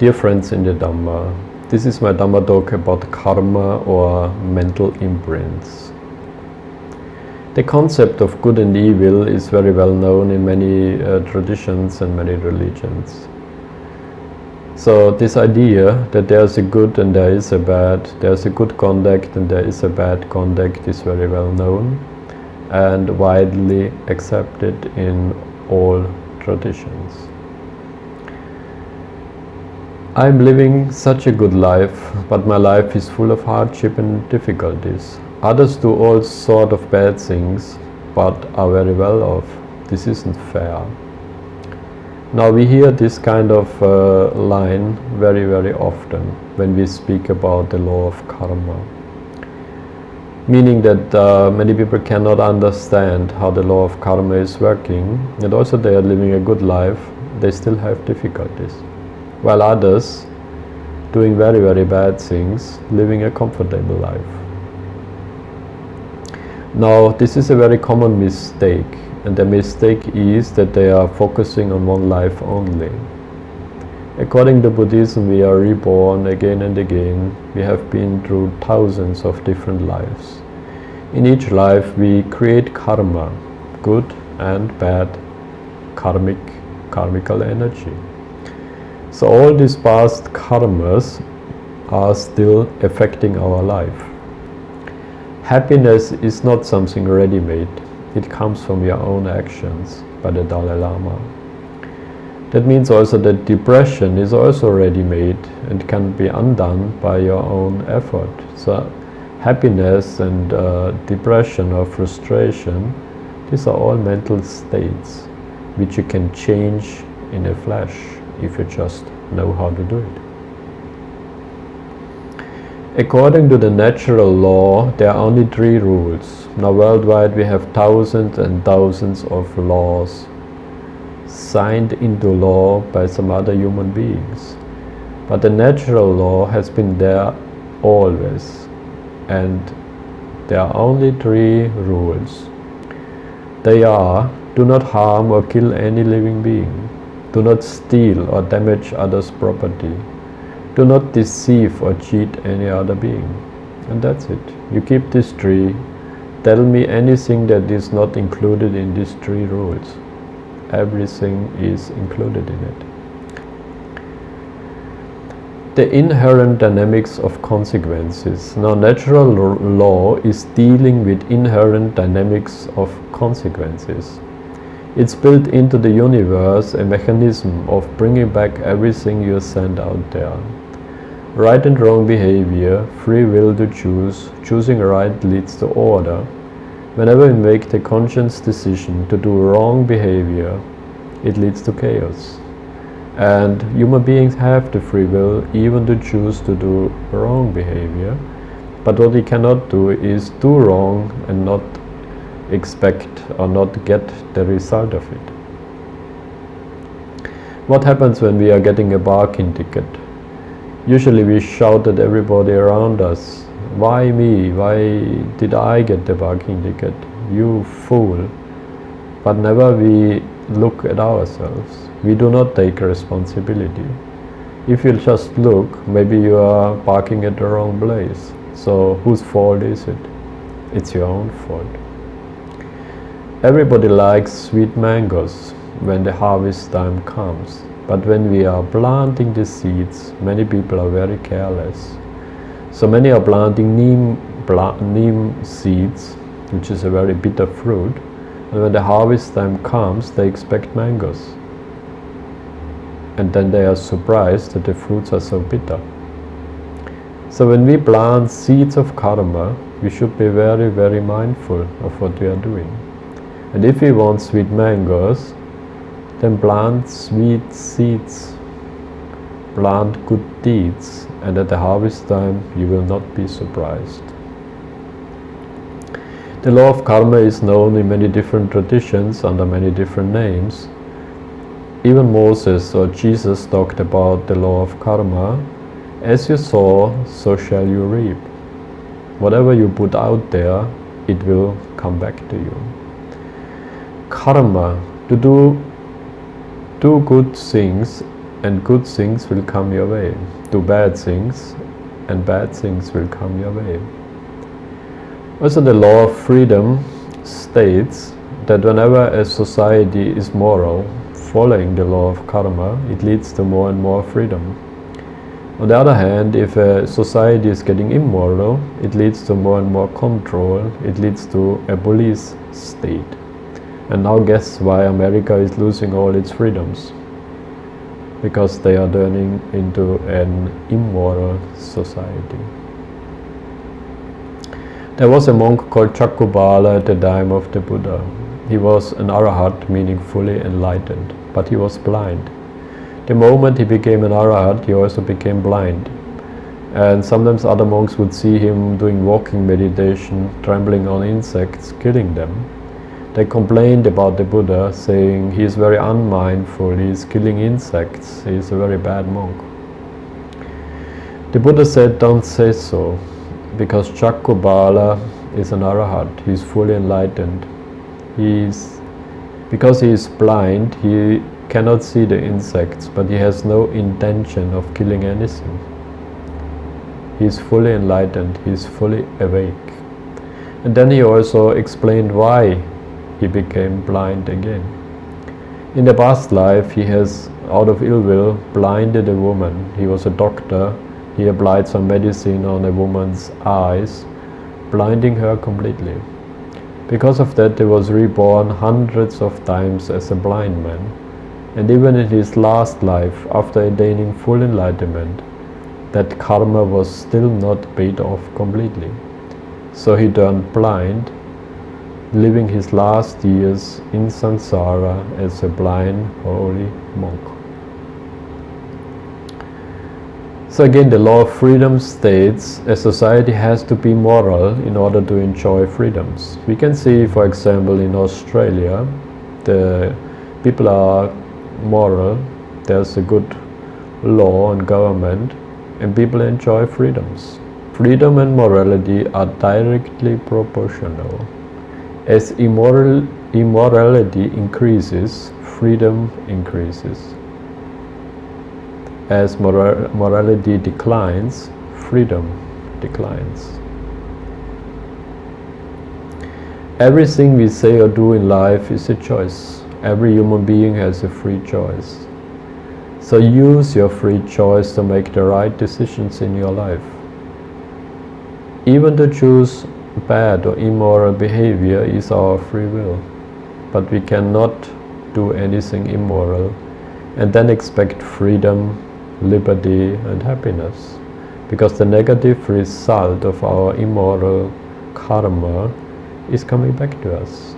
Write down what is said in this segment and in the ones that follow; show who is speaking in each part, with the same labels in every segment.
Speaker 1: Dear friends in the Dhamma, this is my Dhamma talk about karma or mental imprints. The concept of good and evil is very well known in many traditions and many religions. So this idea that there is a good and there is a bad, there is a good conduct and there is a bad conduct is very well known and widely accepted in all traditions. I'm living such a good life, but my life is full of hardship and difficulties. Others do all sort of bad things, but are very well off. This isn't fair. Now we hear this kind of line very, very often when we speak about the law of karma. Meaning that many people cannot understand how the law of karma is working, and also they are living a good life, they still have difficulties. While others, doing very, very bad things, living a comfortable life. Now, this is a very common mistake, and the mistake is that they are focusing on one life only. According to Buddhism, we are reborn again and again. We have been through thousands of different lives. In each life, we create karma, good and bad, karmical energy. So all these past karmas are still affecting our life. Happiness is not something ready-made. It comes from your own actions, by the Dalai Lama. That means also that depression is also ready-made and can be undone by your own effort. So happiness and depression or frustration, these are all mental states which you can change in a flash, if you just know how to do it. According to the natural law, there are only 3 rules. Now worldwide we have thousands and thousands of laws signed into law by some other human beings. But the natural law has been there always. And there are only 3 rules. They are: do not harm or kill any living being. Do not steal or damage others' property. Do not deceive or cheat any other being. And that's it. You keep these 3. Tell me anything that is not included in these 3 rules. Everything is included in it. The inherent dynamics of consequences. Now, natural law is dealing with inherent dynamics of consequences. It's built into the universe a mechanism of bringing back everything you send out there. Right and wrong behavior, free will to choose, choosing right leads to order. Whenever we make the conscious decision to do wrong behavior, it leads to chaos. And human beings have the free will even to choose to do wrong behavior. But what we cannot do is do wrong and not expect or not get the result of it. What happens when we are getting a parking ticket? Usually we shout at everybody around us, "Why me? Why did I get the parking ticket? You fool." But never we look at ourselves. We do not take responsibility. If you just look, maybe you are parking at the wrong place. So whose fault is it? It's your own fault. Everybody likes sweet mangoes when the harvest time comes. But when we are planting the seeds, many people are very careless. So many are planting neem seeds, which is a very bitter fruit. And when the harvest time comes, they expect mangoes. And then they are surprised that the fruits are so bitter. So when we plant seeds of karma, we should be very, very mindful of what we are doing. And if we want sweet mangoes, then plant sweet seeds, plant good deeds, and at the harvest time you will not be surprised. The law of karma is known in many different traditions under many different names. Even Moses or Jesus talked about the law of karma. As you sow, so shall you reap. Whatever you put out there, it will come back to you. Karma, to do good things and good things will come your way. Do bad things, and bad things will come your way. Also, the law of freedom states that whenever a society is moral, following the law of karma, it leads to more and more freedom. On the other hand, if a society is getting immoral, it leads to more and more control, it leads to a police state. And now guess why America is losing all its freedoms? Because they are turning into an immoral society. There was a monk called Chakubala at the time of the Buddha. He was an arahat, meaning fully enlightened, but he was blind. The moment he became an arahat, he also became blind. And sometimes other monks would see him doing walking meditation, trampling on insects, killing them. They complained about the Buddha, saying he is very unmindful, he is killing insects, he is a very bad monk. The Buddha said, don't say so, because Chakubala is an arahat, he is fully enlightened. Because he is blind, he cannot see the insects, but he has no intention of killing anything. He is fully enlightened, he is fully awake. And then he also explained why he became blind again. In the past life, he has, out of ill will, blinded a woman. He was a doctor. He applied some medicine on a woman's eyes, blinding her completely. Because of that, he was reborn hundreds of times as a blind man. And even in his last life, after attaining full enlightenment, that karma was still not paid off completely. So he turned blind, living his last years in samsara as a blind, holy monk. So again, the law of freedom states a society has to be moral in order to enjoy freedoms. We can see, for example, in Australia, the people are moral, there's a good law and government, and people enjoy freedoms. Freedom and morality are directly proportional. As immorality increases, freedom increases. As morality declines, freedom declines. Everything we say or do in life is a choice. Every human being has a free choice. So use your free choice to make the right decisions in your life. Even to choose bad or immoral behavior is our free will, but we cannot do anything immoral and then expect freedom, liberty and happiness, because the negative result of our immoral karma is coming back to us.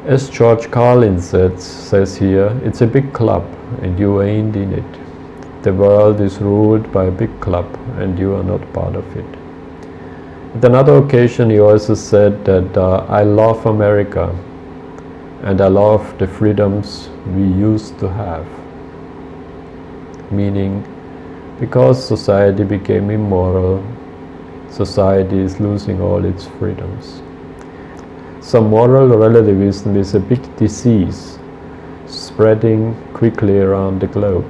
Speaker 1: As George Carlin says here, it's a big club and you ain't in it. The world is ruled by a big club and you are not part of it. At another occasion he also said that I love America and I love the freedoms we used to have. Meaning, because society became immoral, society is losing all its freedoms. So moral relativism is a big disease spreading quickly around the globe.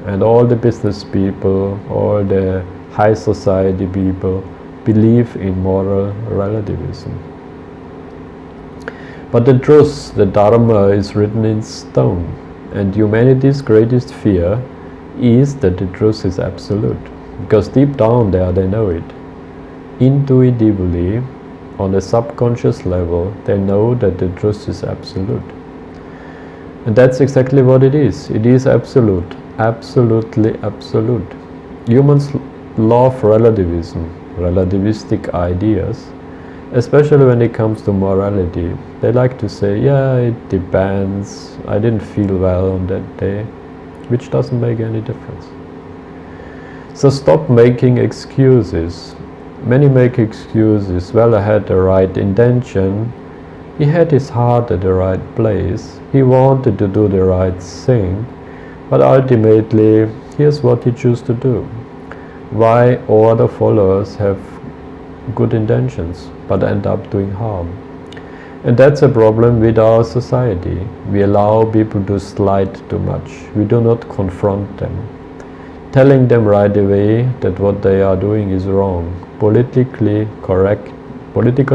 Speaker 1: And all the business people, all the high society people believe in moral relativism. But the truth, the Dharma, is written in stone, and humanity's greatest fear is that the truth is absolute, because deep down there they know it. Intuitively, on a subconscious level, they know that the truth is absolute. And that's exactly what it is. It is absolute, absolutely absolute. Humans love relativism, relativistic ideas, especially when it comes to morality. They like to say, yeah, it depends, I didn't feel well on that day, which doesn't make any difference. So stop making excuses. Many make excuses. Well, I had the right intention, he had his heart at the right place, he wanted to do the right thing, but ultimately, here's what he chose to do. Why all the followers have good intentions, but end up doing harm? And that's a problem with our society. We allow people to slide too much. We do not confront them, telling them right away that what they are doing is wrong. Political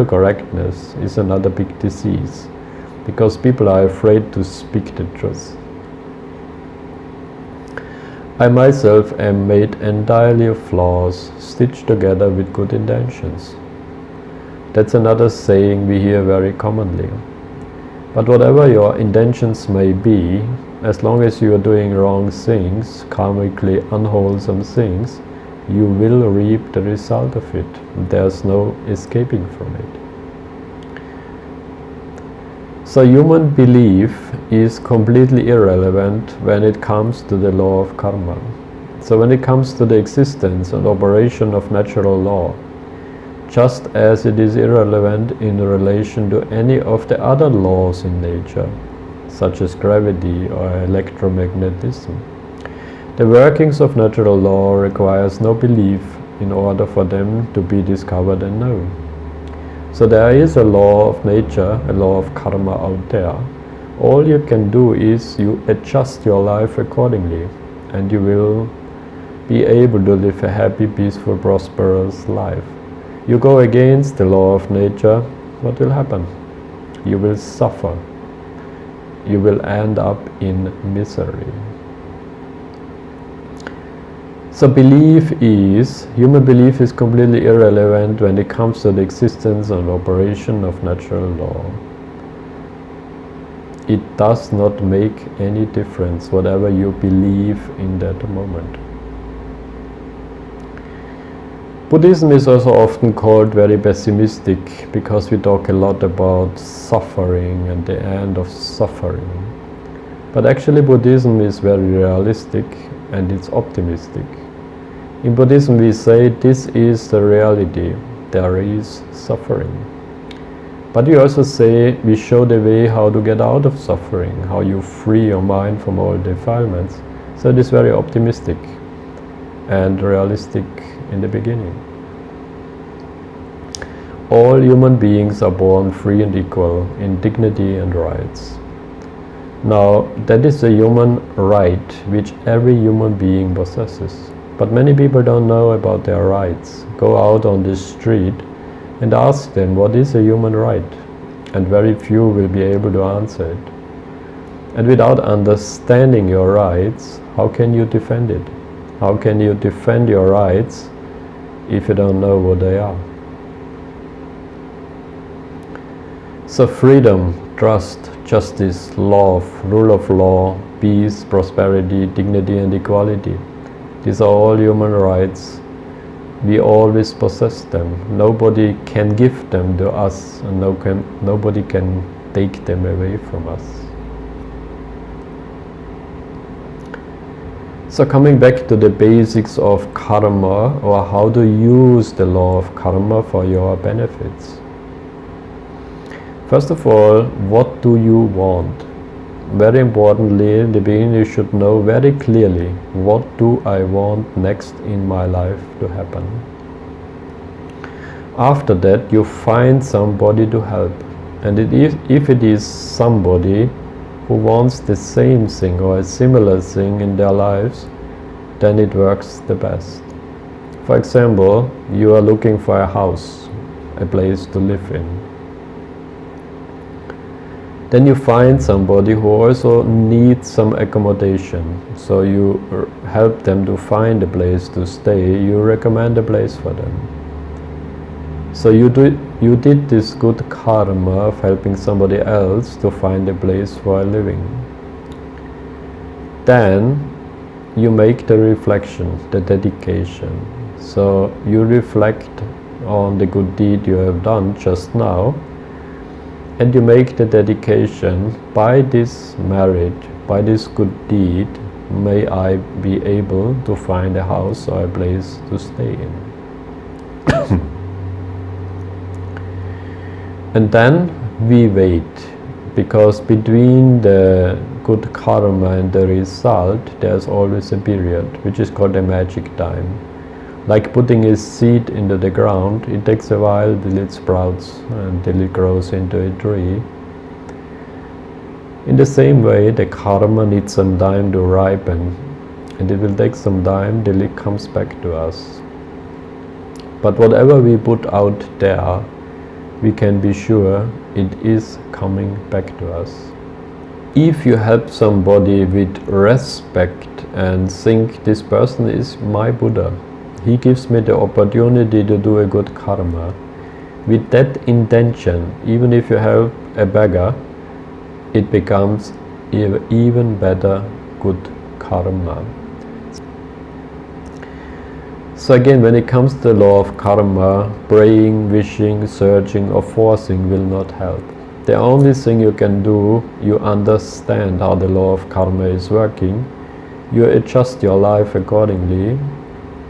Speaker 1: correctness is another big disease, because people are afraid to speak the truth. I myself am made entirely of flaws, stitched together with good intentions. That's another saying we hear very commonly. But whatever your intentions may be, as long as you are doing wrong things, karmically unwholesome things, you will reap the result of it. There's no escaping from it. So human belief is completely irrelevant when it comes to the law of karma. So when it comes to the existence and operation of natural law, just as it is irrelevant in relation to any of the other laws in nature, such as gravity or electromagnetism. The workings of natural law requires no belief in order for them to be discovered and known. So there is a law of nature, a law of karma out there. All you can do is you adjust your life accordingly, and you will be able to live a happy, peaceful, prosperous life. You go against the law of nature, what will happen? You will suffer. You will end up in misery. So human belief is completely irrelevant when it comes to the existence and operation of natural law. It does not make any difference whatever you believe in that moment. Buddhism is also often called very pessimistic because we talk a lot about suffering and the end of suffering. But actually Buddhism is very realistic and it's optimistic. In Buddhism we say this is the reality, there is suffering. But we also say we show the way how to get out of suffering, how you free your mind from all defilements. So it is very optimistic and realistic in the beginning. All human beings are born free and equal in dignity and rights. Now, that is a human right which every human being possesses. But many people don't know about their rights. Go out on the street and ask them what is a human right, and very few will be able to answer it. And without understanding your rights, how can you defend it? How can you defend your rights if you don't know what they are? So freedom, trust, justice, love, rule of law, peace, prosperity, dignity and equality. These are all human rights. We always possess them. Nobody can give them to us, and nobody can take them away from us. So coming back to the basics of karma, or how to use the law of karma for your benefits. First of all, what do you want? Very importantly, in the beginning you should know very clearly, what do I want next in my life to happen? After that, you find somebody to help. And if it is somebody who wants the same thing or a similar thing in their lives, then it works the best. For example, you are looking for a house, a place to live in. Then you find somebody who also needs some accommodation. So you help them to find a place to stay. You recommend a place for them. So you did this good karma of helping somebody else to find a place for a living. Then you make the reflection, the dedication. So you reflect on the good deed you have done just now, and you make the dedication, by this merit, by this good deed, may I be able to find a house or a place to stay in. And then we wait, because between the good karma and the result, there's always a period, which is called a magic time, Like putting a seed into the ground, it takes a while till it sprouts and till it grows into a tree. In the same way, the karma needs some time to ripen, and it will take some time till it comes back to us. But whatever we put out there, we can be sure it is coming back to us. If you help somebody with respect and think this person is my Buddha, he gives me the opportunity to do a good karma. With that intention, even if you help a beggar, it becomes even better good karma. So again, when it comes to the law of karma, praying, wishing, searching or forcing will not help. The only thing you can do, you understand how the law of karma is working, you adjust your life accordingly,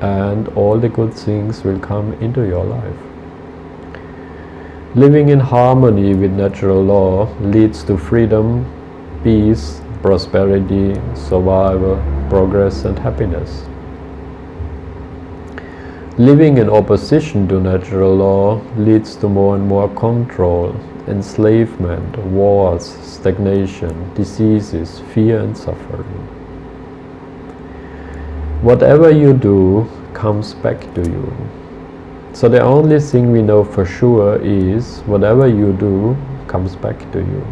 Speaker 1: and all the good things will come into your life. Living in harmony with natural law leads to freedom, peace, prosperity, survival, progress and happiness. Living in opposition to natural law leads to more and more control, enslavement, wars, stagnation, diseases, fear and suffering. Whatever you do comes back to you. So the only thing we know for sure is whatever you do comes back to you.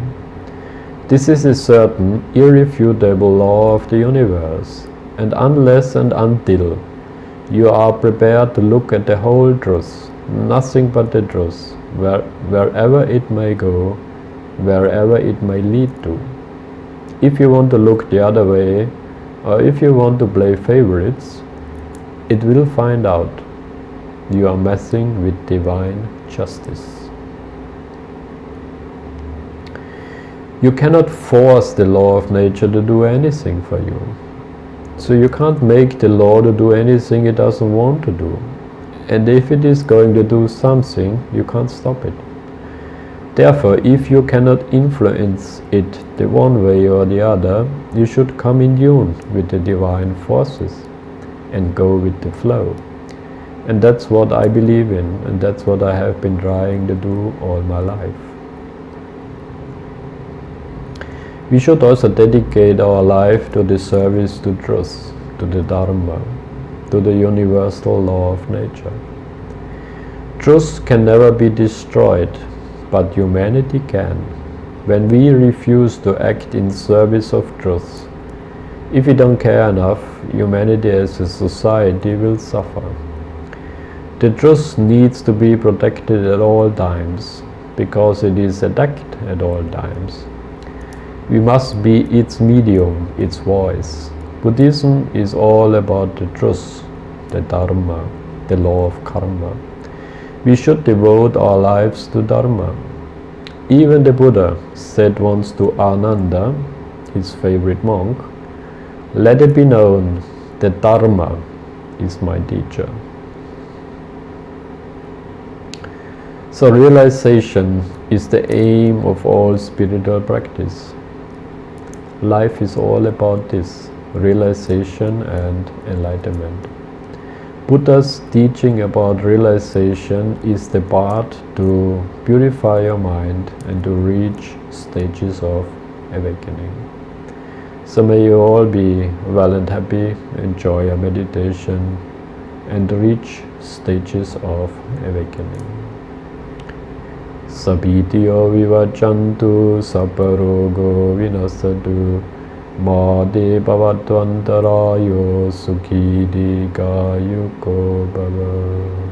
Speaker 1: This is a certain, irrefutable law of the universe, and unless and until you are prepared to look at the whole truth, nothing but the truth, wherever it may go, wherever it may lead to. If you want to look the other way, or if you want to play favorites, it will find out you are messing with divine justice. You cannot force the law of nature to do anything for you. So you can't make the law to do anything it doesn't want to do. And if it is going to do something, you can't stop it. Therefore, if you cannot influence it the one way or the other, you should come in tune with the divine forces and go with the flow. And that's what I believe in, and that's what I have been trying to do all my life. We should also dedicate our life to the service to truth, to the Dharma, to the universal law of nature. Truth can never be destroyed, but humanity can. When we refuse to act in service of truth, if we don't care enough, humanity as a society will suffer. The truth needs to be protected at all times, because it is attacked at all times. We must be its medium, its voice. Buddhism is all about the truth, the Dharma, the law of karma. We should devote our lives to Dharma. Even the Buddha said once to Ananda, his favorite monk, "Let it be known that Dharma is my teacher." So realization is the aim of all spiritual practice. Life is all about this, realization and enlightenment. Buddha's teaching about realization is the path to purify your mind and to reach stages of awakening. So may you all be well and happy, enjoy your meditation and reach stages of awakening. Sabhitiyo vivachantu saparogo vinasatu Made bhavattvantarayo sukhi dikayuko bhava.